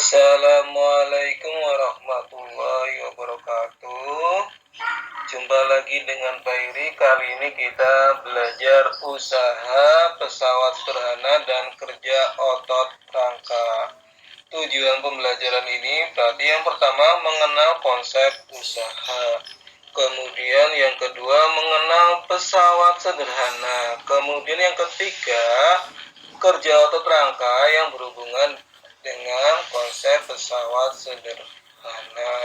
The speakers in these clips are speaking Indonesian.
Assalamualaikum warahmatullahi wabarakatuh. Jumpa lagi dengan Pak Iri. Kali ini kita belajar usaha pesawat sederhana dan kerja otot rangka. Tujuan pembelajaran ini berarti yang pertama mengenal konsep usaha. Kemudian yang kedua mengenal pesawat sederhana. Kemudian yang ketiga kerja otot rangka yang berhubungan dengan konsep pesawat sederhana.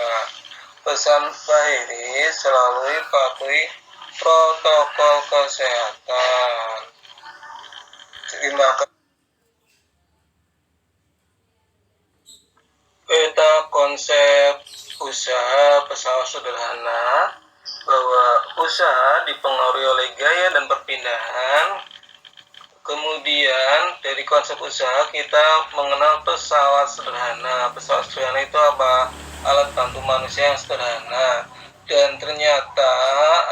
Pesan Pak Iri selalu patuhi protokol kesehatan. Terima kasih. Peta konsep usaha pesawat sederhana, bahwa usaha dipengaruhi oleh gaya dan perpindahan. Kemudian dari konsep usaha kita mengenal pesawat sederhana. Pesawat sederhana itu apa? Alat bantu manusia yang sederhana. Dan ternyata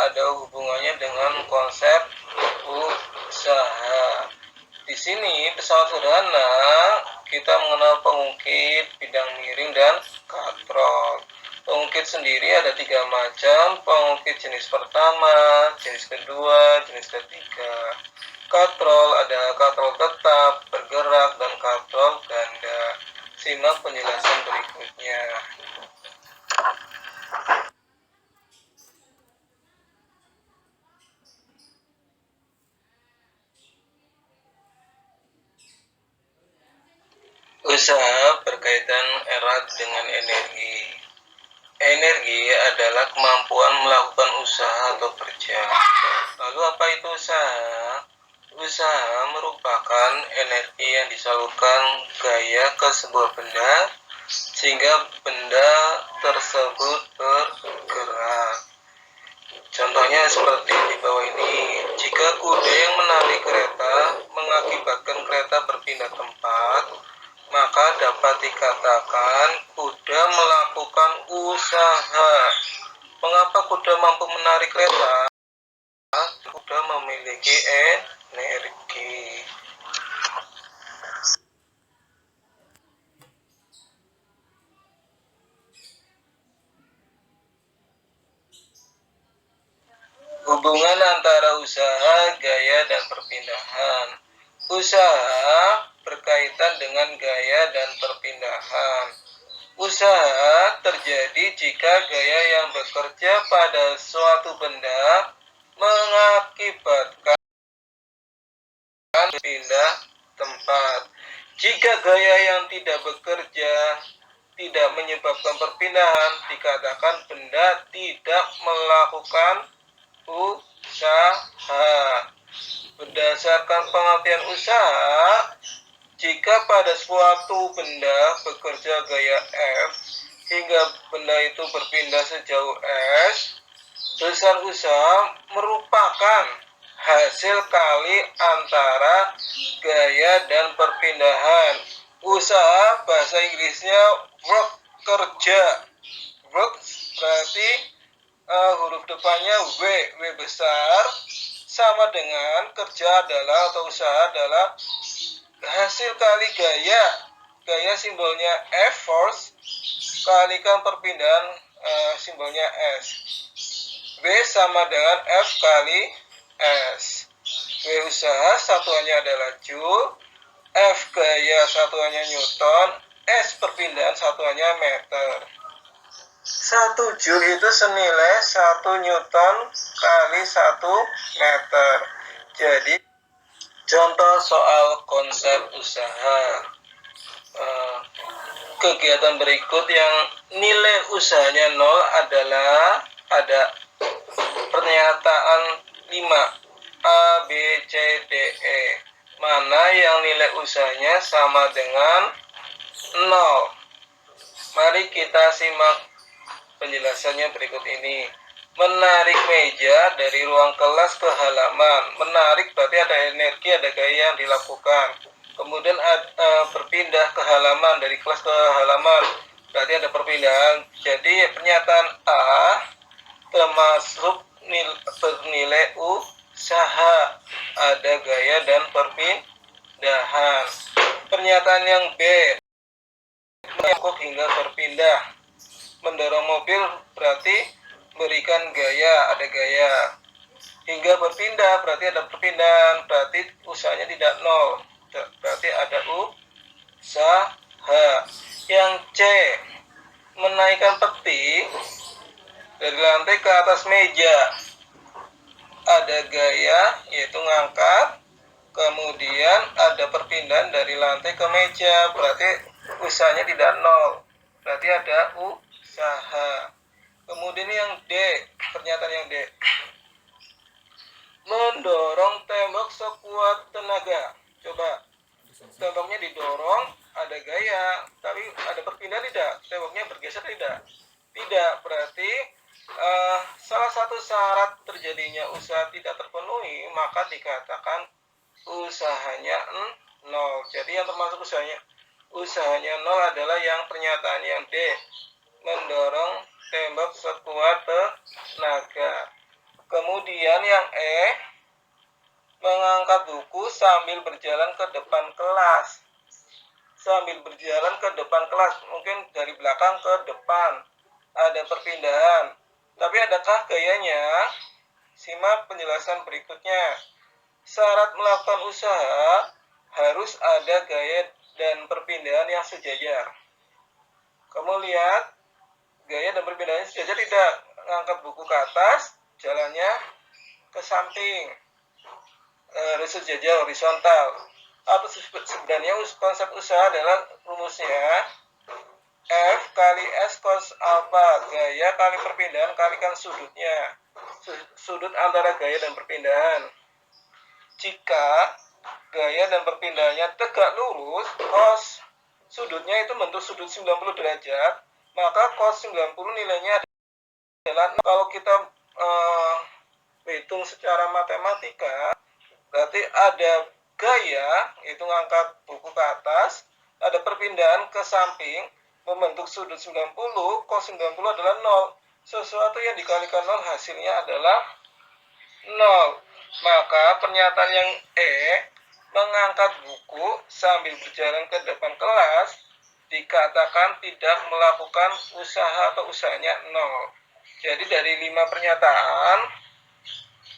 ada hubungannya dengan konsep usaha. Di sini pesawat sederhana kita mengenal pengungkit, bidang miring, dan katrol. Pengungkit sendiri ada 3 macam. Pengungkit jenis pertama, jenis kedua, jenis ketiga. Katrol ada katrol tetap, bergerak, dan katrol ganda. Simak penjelasan berikutnya. Usaha berkaitan erat dengan energi. Energi adalah kemampuan melakukan usaha atau kerja. Lalu apa itu usaha? Usaha merupakan energi yang disalurkan gaya ke sebuah benda sehingga benda tersebut bergerak. Contohnya seperti di bawah ini. Jika kuda yang menarik kereta mengakibatkan kereta berpindah tempat, maka dapat dikatakan kuda melakukan usaha. Mengapa kuda mampu menarik kereta? Kuda memiliki energi. Hubungan antara usaha, gaya, dan perpindahan. Usaha berkaitan dengan gaya dan perpindahan. Usaha terjadi jika gaya yang bekerja pada suatu benda mengakibatkan pindah tempat. Jika gaya yang tidak bekerja tidak menyebabkan perpindahan, dikatakan benda tidak melakukan usaha. Berdasarkan pengertian usaha, jika pada suatu benda bekerja gaya F hingga benda itu berpindah sejauh S, besar usaha merupakan hasil kali antara gaya dan perpindahan. Usaha bahasa Inggrisnya work, kerja. Work berarti huruf depannya W besar, sama dengan kerja adalah atau usaha adalah hasil kali gaya. Gaya simbolnya F force kalikan perpindahan simbolnya S. W sama dengan F kali S. W usaha satuannya adalah Joule, F gaya satuannya Newton, S perpindahan satuannya meter. 1 Joule itu senilai 1 Newton kali 1 meter. Jadi contoh soal konsep usaha. Kegiatan berikut yang nilai usahanya 0 adalah ada pernyataan 5 A, B, C, D, E. Mana yang nilai usahanya sama dengan 0? Mari kita simak penjelasannya berikut ini. Menarik meja dari ruang kelas ke halaman. Menarik berarti ada energi, ada gaya yang dilakukan. Kemudian berpindah ke halaman, dari kelas ke halaman, berarti ada perpindahan. Jadi pernyataan A termasuk bernilai usaha, ada gaya dan perpindahan. Pernyataan yang B Menggok hingga berpindah. Mendorong mobil berarti berikan gaya, ada gaya. Hingga berpindah berarti ada perpindahan, berarti usahanya tidak nol, berarti ada usaha. Yang C, menaikkan peti dari lantai ke atas meja, ada gaya yaitu ngangkat, kemudian ada perpindahan dari lantai ke meja, berarti usahanya tidak nol, berarti ada usaha. Kemudian yang D, pernyataan yang D, mendorong tembok sekuat tenaga. Coba, temboknya didorong, ada gaya, tapi ada perpindahan tidak? Temboknya bergeser tidak? Tidak, berarti salah satu syarat terjadinya usaha tidak terpenuhi, maka dikatakan usahanya nol. Jadi yang termasuk usahanya nol adalah yang pernyataan yang D, mendorong tembok sekuat tenaga. Kemudian yang E, mengangkat buku sambil berjalan ke depan kelas. Sambil berjalan ke depan kelas, mungkin dari belakang ke depan, ada perpindahan. Tapi adakah gayanya? Simak penjelasan berikutnya. Syarat melakukan usaha harus ada gaya dan perpindahan yang sejajar. Kamu lihat, gaya dan perpindahannya sejajar tidak? Ngangkat buku ke atas, jalannya ke samping, sejajar horizontal. Apa sebenarnya konsep usaha adalah rumusnya F kali S cos alpha, gaya kali perpindahan kalikan sudutnya, sudut antara gaya dan perpindahan. Jika gaya dan perpindahannya tegak lurus, cos sudutnya itu bentuk sudut 90 derajat, maka cos 90 nilainya adalah, kalau kita hitung secara matematika, berarti ada gaya, itu ngangkat buku ke atas, ada perpindahan ke samping, membentuk sudut 90, cos 90 adalah 0. Sesuatu yang dikalikan 0 hasilnya adalah 0. Maka pernyataan yang E, mengangkat buku sambil berjalan ke depan kelas, dikatakan tidak melakukan usaha atau usahanya 0. Jadi dari 5 pernyataan,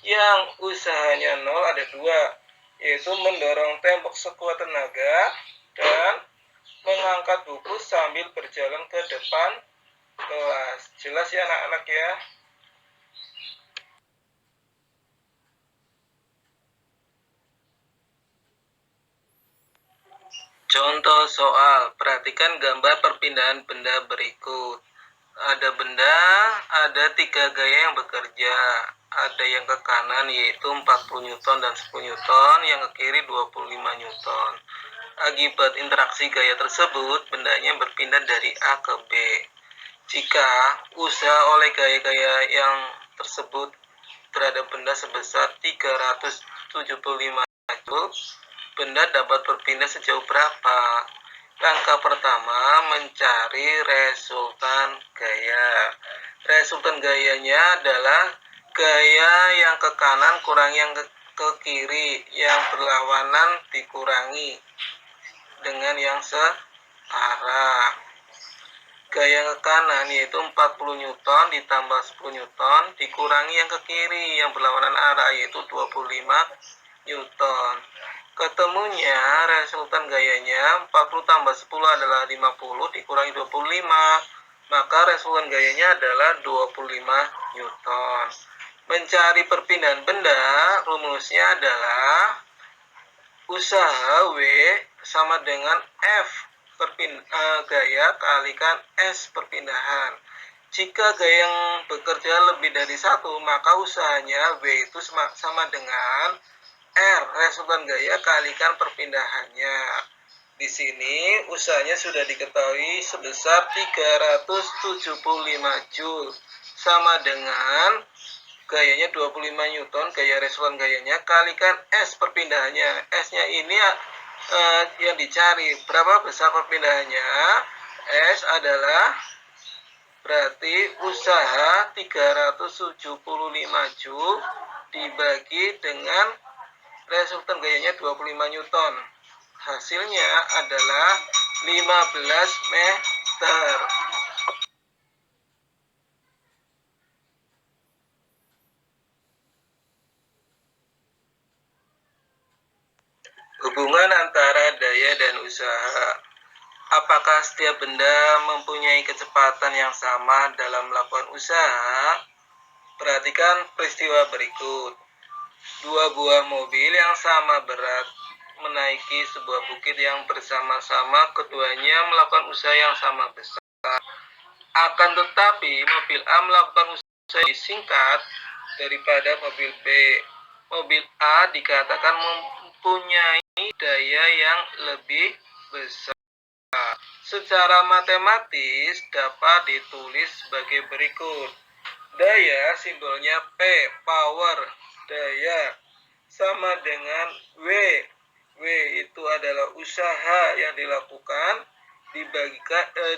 yang usahanya 0 ada 2, yaitu mendorong tembok sekuat tenaga dan mengangkat buku sambil berjalan ke depan kelas. Jelas ya anak-anak ya? Contoh soal, perhatikan gambar perpindahan benda berikut. Ada benda, ada 3 gaya yang bekerja. Ada yang ke kanan yaitu 40 Newton dan 10 Newton, yang ke kiri 25 Newton. Akibat interaksi gaya tersebut, bendanya berpindah dari A ke B. Jika usaha oleh gaya-gaya yang tersebut terhadap benda sebesar 375 Joule, benda dapat berpindah sejauh berapa? Langkah pertama, mencari resultan gaya. Resultan gayanya adalah gaya yang ke kanan kurang yang ke kiri, yang berlawanan dikurangi dengan yang searah. Gaya ke kanan yaitu 40 Newton ditambah 10 Newton dikurangi yang ke kiri yang berlawanan arah yaitu 25 Newton. Ketemunya resultan gayanya 40 tambah 10 adalah 50 dikurangi 25, maka resultan gayanya adalah 25 Newton. Mencari perpindahan benda, rumusnya adalah usaha W sama dengan F gaya kalikan S perpindahan. Jika gaya yang bekerja lebih dari 1, maka usahanya W itu sama dengan R, resultan gaya kalikan perpindahannya. Di sini usahanya sudah diketahui sebesar 375 Joule, sama dengan gayanya 25 Newton, gaya resultan gayanya kalikan S perpindahannya. S-nya ini yang dicari, berapa besar perpindahannya? S adalah berarti usaha 375 Joule dibagi dengan resultan gayanya 25 Newton. Hasilnya adalah 15 daster. Hubungan antara daya dan usaha. Apakah setiap benda mempunyai kecepatan yang sama dalam melakukan usaha? Perhatikan peristiwa berikut. Dua buah mobil yang sama berat menaiki sebuah bukit yang bersama-sama, keduanya melakukan usaha yang sama besar. Akan tetapi mobil A melakukan usaha lebih singkat daripada mobil B. Mobil A dikatakan mempunyai daya yang lebih besar. Secara matematis dapat ditulis sebagai berikut. Daya simbolnya P, power, daya, sama dengan W. W itu adalah usaha yang dilakukan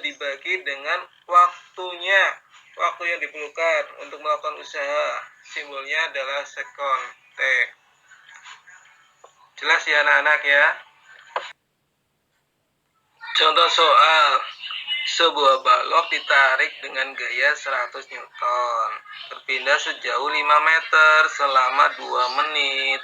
dibagi dengan waktunya, waktu yang diperlukan untuk melakukan usaha. Simbolnya adalah sekon, T. Jelas ya anak-anak ya? Contoh soal. Sebuah balok ditarik dengan gaya 100 Newton. Berpindah sejauh 5 meter selama 2 menit.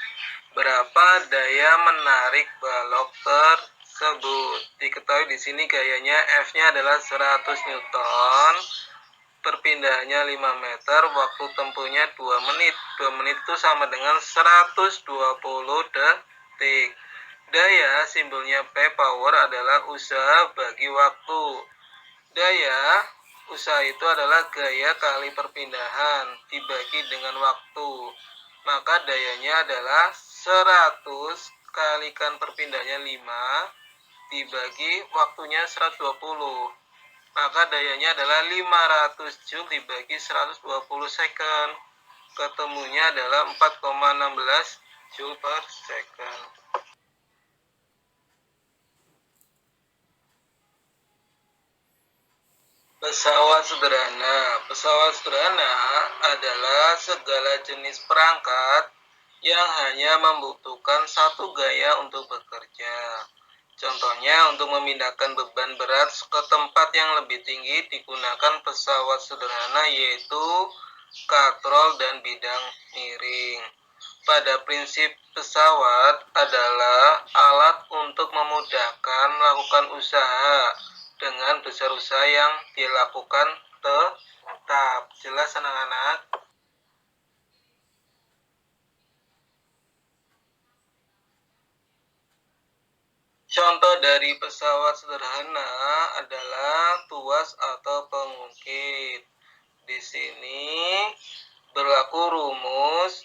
Berapa daya menarik balok tersebut? Diketahui di sini gayanya F-nya adalah 100 Newton. Perpindahannya 5 meter, waktu tempuhnya 2 menit. 2 menit itu sama dengan 120 detik. Daya simbolnya P, power, adalah usaha bagi waktu. Daya usaha itu adalah gaya kali perpindahan dibagi dengan waktu. Maka dayanya adalah 100 kalikan perpindahannya 5 dibagi waktunya 120. Maka dayanya adalah 500 Joule dibagi 120 second. Ketemunya adalah 4,16 Joule per second. Pesawat sederhana. Pesawat sederhana adalah segala jenis perangkat yang hanya membutuhkan satu gaya untuk bekerja. Contohnya, untuk memindahkan beban berat ke tempat yang lebih tinggi digunakan pesawat sederhana, yaitu katrol dan bidang miring. Pada prinsip, pesawat adalah alat untuk memudahkan melakukan usaha dengan besar usaha yang dilakukan tetap. Jelas anak-anak? Contoh dari pesawat sederhana adalah tuas atau pengungkit. Di sini berlaku rumus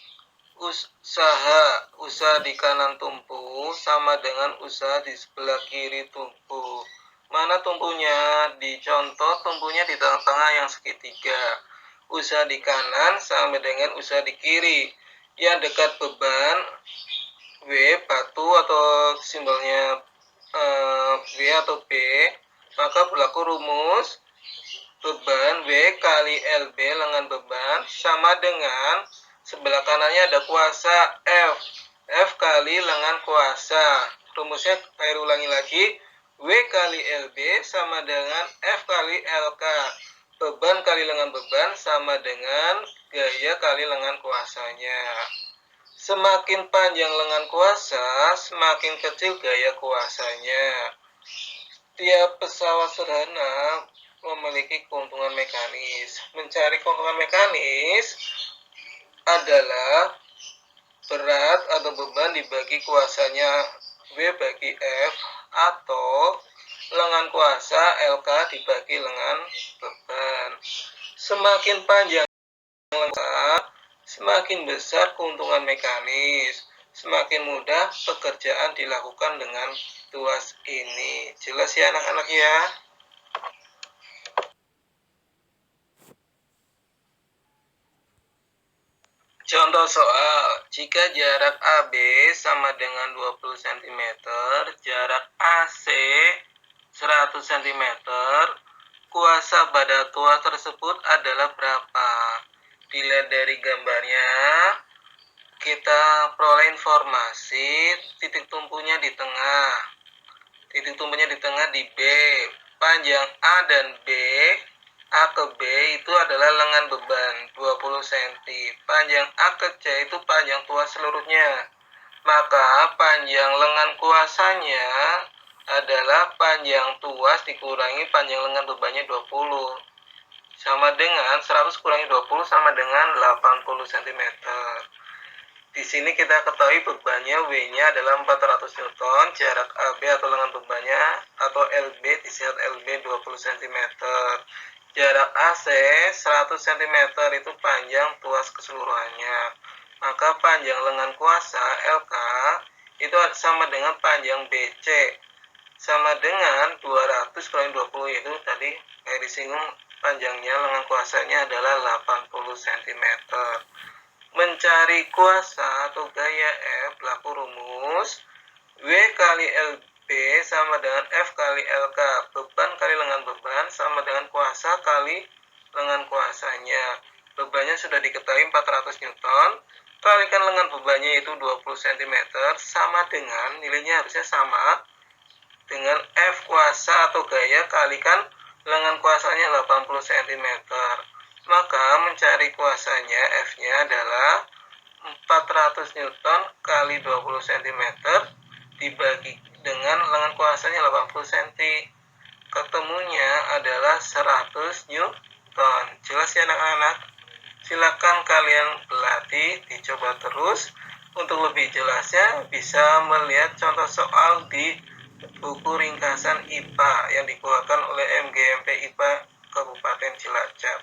usaha di kanan tumpu sama dengan usaha di sebelah kiri tumpu. Mana tumpunya? Di contoh tumpunya di tengah-tengah yang segitiga. Usaha di kanan sama dengan usaha di kiri. Yang dekat beban W, batu atau simbolnya W atau B, maka berlaku rumus beban W kali LB lengan beban sama dengan sebelah kanannya ada kuasa F. F kali lengan kuasa. Rumusnya saya ulangi lagi. W kali LB sama dengan F kali LK. Beban kali lengan beban sama dengan gaya kali lengan kuasanya. Semakin panjang lengan kuasa, semakin kecil gaya kuasanya. Tiap pesawat sederhana memiliki keuntungan mekanis. Mencari keuntungan mekanis adalah berat atau beban dibagi kuasanya W bagi F, atau lengan kuasa LK dibagi lengan beban. Semakin panjang lengan, semakin besar keuntungan mekanis. Semakin mudah pekerjaan dilakukan dengan tuas ini. Jelas ya anak-anak ya? Contoh soal, jika jarak AB sama dengan 20 cm, jarak AC 100 cm, kuasa pada tuas tersebut adalah berapa? Dilihat dari gambarnya, kita peroleh informasi titik tumpunya di tengah. Titik tumpunya di tengah di B. panjang A dan B, A ke B itu adalah lengan beban 20 cm. Panjang A ke C itu panjang tuas seluruhnya. Maka panjang lengan kuasanya adalah panjang tuas dikurangi panjang lengan bebannya 20. Sama dengan 100 kurangi 20 sama dengan 80 cm. Di sini kita ketahui bebannya W-nya adalah 400 Newton, jarak AB atau lengan bebannya atau LB disingkat LB 20 cm. Jarak AC 100 cm itu panjang tuas keseluruhannya. Maka panjang lengan kuasa LK itu sama dengan panjang BC sama dengan 200 kurangi 20, itu tadi kayak disinggung panjangnya lengan kuasanya adalah 80 cm. Mencari kuasa atau gaya F, berlaku rumus W kali LB sama dengan F kali LK. Beban kali lengan beban sama dengan kuasa kali lengan kuasanya. Bebannya sudah diketahui 400 Newton. Kalikan lengan bebannya itu 20 cm sama dengan, nilainya harusnya sama dengan F kuasa atau gaya kalikan lengan kuasanya 80 cm. Maka mencari kuasanya F-nya adalah 400 Newton kali 20 cm dibagi dengan lengan kuasanya 80 cm. Ketemunya adalah 100 Newton. Jelas ya anak-anak? Silakan kalian berlatih, dicoba terus. Untuk lebih jelasnya bisa melihat contoh soal di buku ringkasan IPA yang dikeluarkan oleh MGMP IPA Kabupaten Cilacap.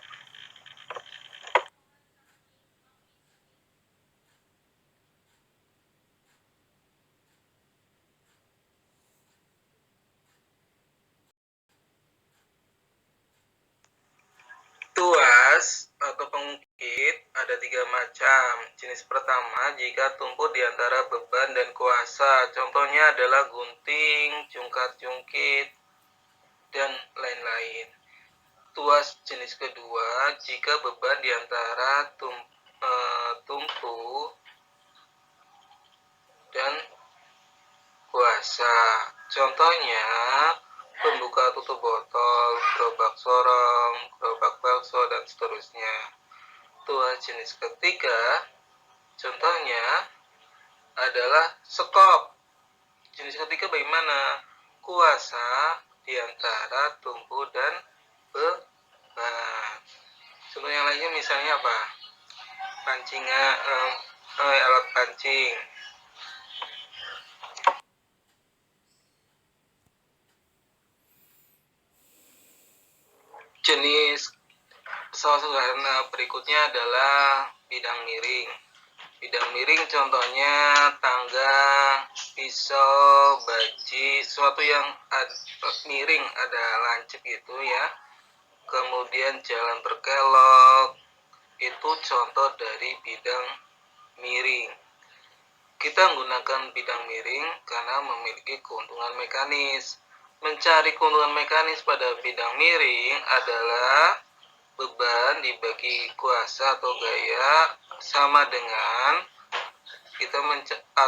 Tuas atau pengukit ada 3 macam. Jenis pertama, jika tumbuh di antara beban dan kuasa. Contohnya adalah gunting, jungkat-jungkit, dan lain-lain. Tuas jenis kedua, jika beban di antara tumpu dan kuasa. Contohnya pembuka tutup botol, gerobak sorong, gerobak bakso, dan seterusnya. Tuas jenis ketiga, contohnya adalah sekop. Jenis ketiga bagaimana? Kuasa di antara tumpu dan beban. Contoh yang lainnya misalnya apa? Pancingan, alat pancing. Jenis soal sederhana berikutnya adalah bidang miring. Bidang miring contohnya tangga, pisau, baji, sesuatu yang miring, ada lancip gitu ya. Kemudian jalan berkelok, itu contoh dari bidang miring. Kita menggunakan bidang miring karena memiliki keuntungan mekanis. Mencari keuntungan mekanis pada bidang miring adalah beban dibagi kuasa atau gaya sama dengan kita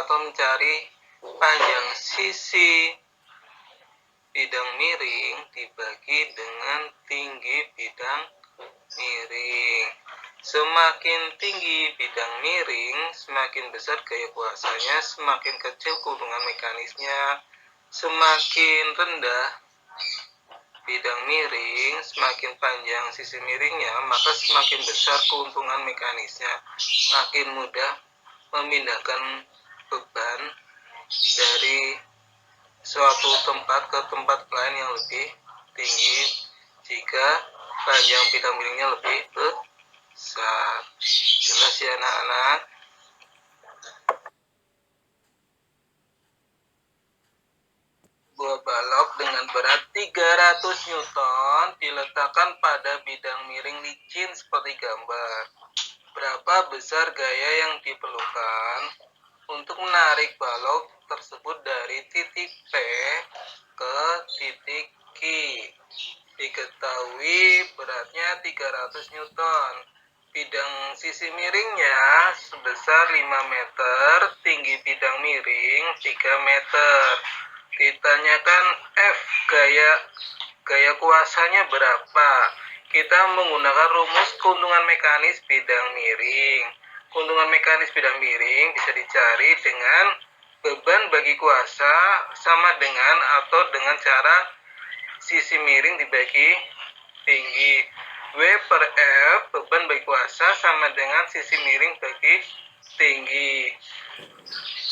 mencari panjang sisi bidang miring dibagi dengan tinggi bidang miring. Semakin tinggi bidang miring, semakin besar gaya kuasanya, semakin kecil keuntungan mekanisnya. Semakin rendah bidang miring, semakin panjang sisi miringnya, maka semakin besar keuntungan mekanisnya. Makin mudah memindahkan beban dari suatu tempat ke tempat lain yang lebih tinggi jika panjang bidang miringnya lebih besar. Jelas ya anak-anak? Buah balok dengan berat 300 Newton diletakkan pada bidang miring licin seperti gambar. Berapa besar gaya yang diperlukan untuk menarik balok tersebut dari titik P ke titik Q? Diketahui beratnya 300 Newton. Bidang sisi miringnya sebesar 5 meter, tinggi bidang miring 3 meter. Ditanyakan F gaya gaya kuasanya berapa? Kita menggunakan rumus keuntungan mekanis bidang miring. Keuntungan mekanis bidang miring bisa dicari dengan beban bagi kuasa sama dengan atau dengan cara sisi miring dibagi tinggi. W per F, beban bagi kuasa sama dengan sisi miring bagi tinggi.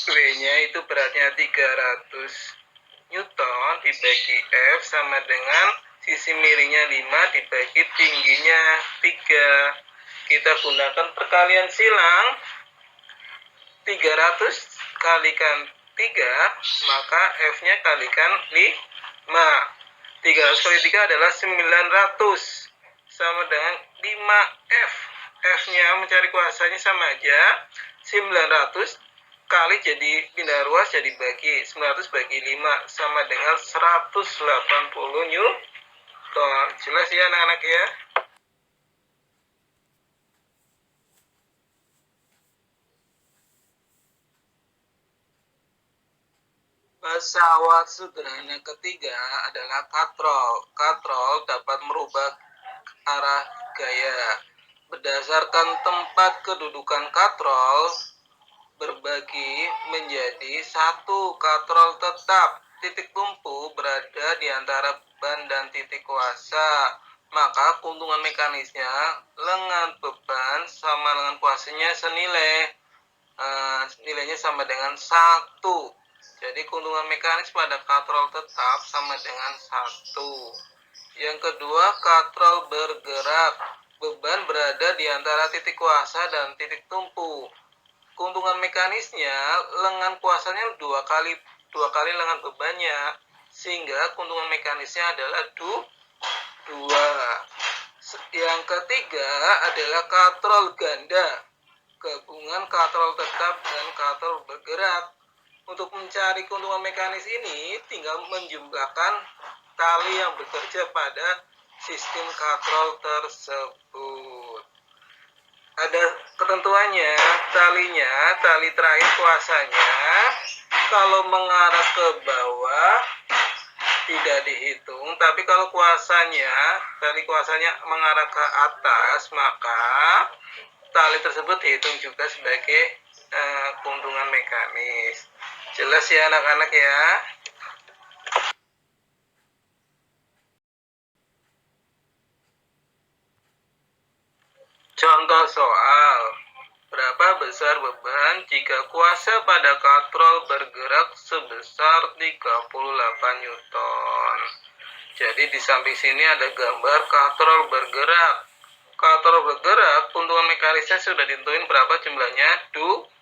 W-nya itu beratnya 300 Newton dibagi F sama dengan sisi miringnya 5 dibagi tingginya 3. Kita gunakan perkalian silang. 300 kalikan 3, maka F-nya kalikan 5. 300 kali 3 adalah 900 sama dengan 5F. F-nya mencari kuasanya sama aja. 900 kali jadi pindah ruas jadi bagi 900 bagi 5 sama dengan 180 Newton. Jelas ya anak-anak ya? Pesawat sederhana ketiga adalah katrol. Katrol dapat merubah arah gaya. Berdasarkan tempat kedudukan katrol berbagi menjadi satu katrol tetap. Titik tumpu berada di antara ban dan titik kuasa. Maka keuntungan mekanisnya lengan beban sama lengan kuasanya senilai. Nilainya sama dengan 1. Jadi keuntungan mekanis pada katrol tetap sama dengan 1. Yang kedua, katrol bergerak. Beban berada di antara titik kuasa dan titik tumpu. Keuntungan mekanisnya lengan kuasanya dua kali lengan bebannya, sehingga keuntungan mekanisnya adalah 2. Yang ketiga adalah katrol ganda. Gabungan katrol tetap dan katrol bergerak. Untuk mencari keuntungan mekanis ini, tinggal menjumlahkan tali yang bekerja pada sistem katrol tersebut. Ada ketentuannya, tali terakhir kuasanya, kalau mengarah ke bawah tidak dihitung, tapi kalau tali kuasanya mengarah ke atas, maka tali tersebut dihitung juga sebagai keuntungan mekanis. Jelas ya anak-anak ya? Contoh soal. Berapa besar beban jika kuasa pada katrol bergerak sebesar 38 Newton? Jadi di samping sini ada gambar katrol bergerak. Katrol bergerak, keuntungan mekanisnya sudah ditentuin berapa jumlahnya? 2.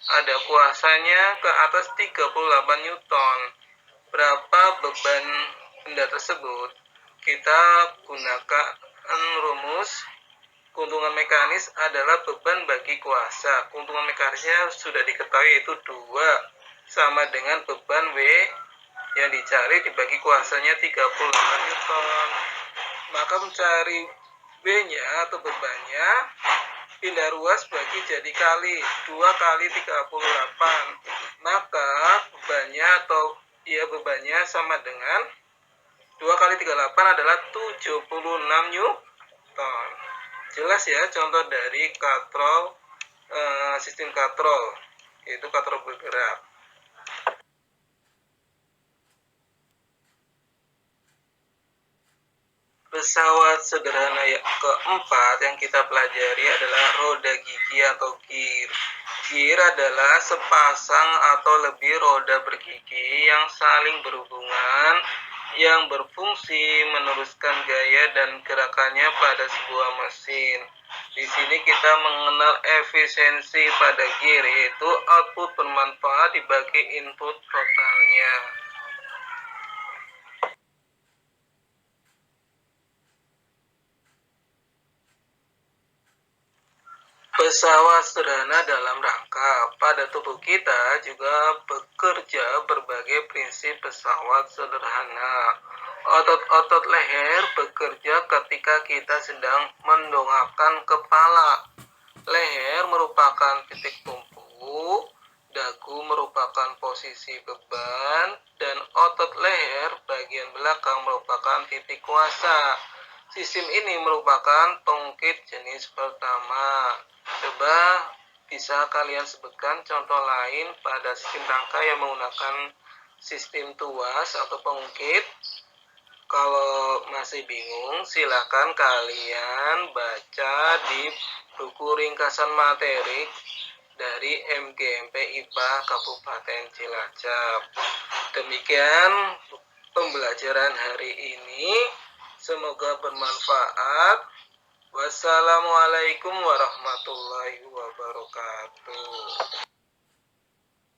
Ada kuasanya ke atas 38 Newton. Berapa beban benda tersebut? Kita gunakan rumus keuntungan mekanis adalah beban bagi kuasa. Keuntungan mekanisnya sudah diketahui yaitu 2 sama dengan beban W yang dicari dibagi kuasanya 38 Newton. Maka mencari W-nya atau bebannya, pindah ruas bagi jadi kali 2 kali 38. Maka bebannya sama dengan 2 kali 38 adalah 76 Newton. Jelas ya contoh dari katrol, sistem katrol, yaitu katrol bergerak. Pesawat sederhana yang keempat yang kita pelajari adalah roda gigi atau gear. Gear adalah sepasang atau lebih roda bergigi yang saling berhubungan, yang berfungsi meneruskan gaya dan gerakannya pada sebuah mesin. Di sini kita mengenal efisiensi pada gear, yaitu output bermanfaat dibagi input totalnya. Pesawat sederhana dalam rangka. Pada tubuh kita juga bekerja berbagai prinsip pesawat sederhana. Otot-otot leher bekerja ketika kita sedang mendongakkan kepala. Leher merupakan titik tumpu dagu merupakan posisi beban, dan otot leher bagian belakang merupakan titik kuasa. Sistem ini merupakan pengungkit jenis pertama. Coba bisa kalian sebutkan contoh lain pada sistem rangka yang menggunakan sistem tuas atau pengungkit. Kalau masih bingung, silakan kalian baca di buku ringkasan materi dari MGMP IPA Kabupaten Cilacap. Demikian pembelajaran hari ini. Semoga bermanfaat. Wassalamualaikum warahmatullahi wabarakatuh.